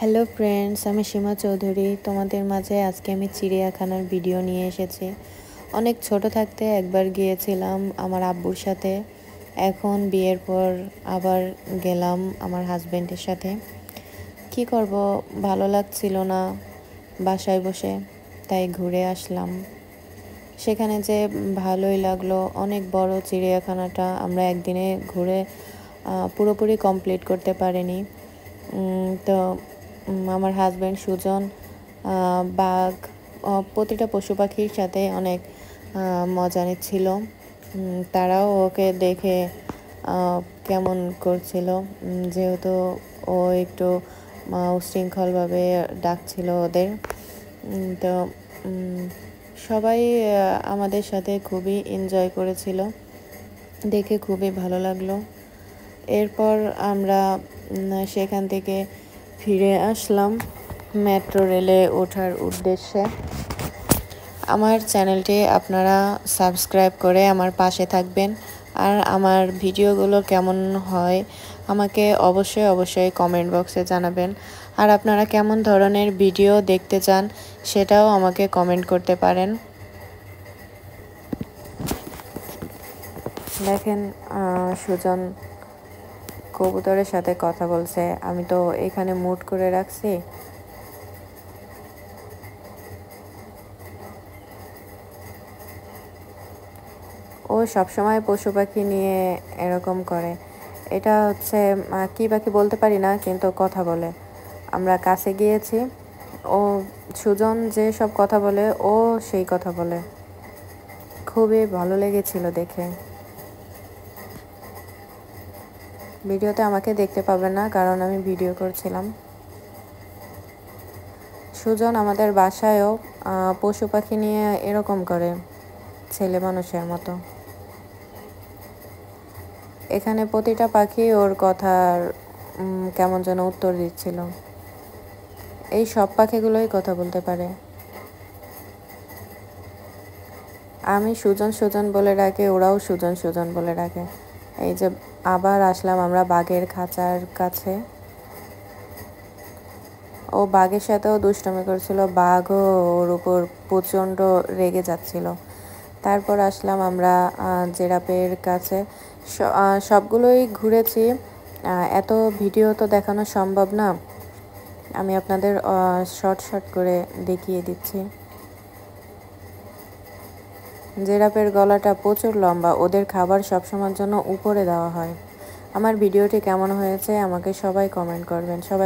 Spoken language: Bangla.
হ্যালো ফ্রেন্ডস, আমি সীমা চৌধুরী। তোমাদের মাঝে আজকে আমি চিড়িয়াখানার ভিডিও নিয়ে এসেছি। অনেক ছোট থাকতে একবার গিয়েছিলাম আমার আব্বুর সাথে। এখন বিয়ের পর আবার গেলাম আমার হাজব্যান্ডের সাথে। কি করব, ভালো লাগছিল না বাসায় বসে, তাই ঘুরে আসলাম। সেখানে যে ভালোই লাগলো। অনেক বড় চিড়িয়াখানাটা আমরা একদিনে ঘুরে পুরোপুরি কমপ্লিট করতে পারিনি। তো আমার হাজব্যান্ড সুজন বাঘ প্রতিটা পশু পাখির সাথে অনেক মজা নিচ্ছিল। তারাও ওকে দেখে কেমন করছিল, যেহেতু ও একটু উশৃঙ্খলভাবে ডাকছিল ওদের। তো সবাই আমাদের সাথে খুবই এনজয় করেছিল, দেখে খুবই ভালো লাগলো। এরপর আমরা সেখান থেকে ফিরে আসলাম মেট্রো রেলে ওঠার উদ্দেশ্যে। আমার চ্যানেলটি আপনারা সাবস্ক্রাইব করে আমার পাশে থাকবেন। আর আমার ভিডিওগুলো কেমন হয় আমাকে অবশ্যই কমেন্ট বক্সে জানাবেন। আর আপনারা কেমন ধরনের ভিডিও দেখতে চান সেটাও আমাকে কমেন্ট করতে পারেন। দেখেন, সুজন কবুতরের সাথে কথা বলছে। আমি তো এখানে মুট করে রাখছি। ও সবসময় পশু পাখি নিয়ে এরকম করে। এটা হচ্ছে কী পাখি বলতে পারি না, কিন্তু কথা বলে। আমরা কাছে গিয়েছি, ও সুজন যে সব কথা বলে ও সেই কথা বলে। খুবই ভালো লেগেছিল দেখে। ভিডিওতে আমাকে দেখতে পাবেন না, কারণ আমি ভিডিও করছিলাম। সুজন আমাদের বাসায়ও পশু পাখি নিয়ে এরকম করে, ছেলে মানুষের মতো। এখানে প্রতিটা পাখি ওর কথার কেমন যেন উত্তর দিচ্ছিল। এই সব পাখিগুলোই কথা বলতে পারে। আমি সুজন বলে ডাকে, ওরাও সুজন বলে ডাকে। এই যে আবার আসলাম আমরা বাঘের খাঁচার কাছে। ও বাঘের সাথেও দুষ্টুমি করছিল, বাঘও ওর উপর প্রচণ্ড রেগে যাচ্ছিল। তারপর আসলাম আমরা জিরাফের কাছে। সবগুলোই ঘুরেছি। এত ভিডিও তো দেখানো সম্ভব না, আমি আপনাদের শর্ট করে দেখিয়ে দিচ্ছি। জিরাফের গলাটা প্রচুর লম্বা, ওদের খাবার সবসময়ের জন্য উপরে দেওয়া হয়। আমার ভিডিওটি কেমন হয়েছে আমাকে সবাই কমেন্ট করবেন। সবাই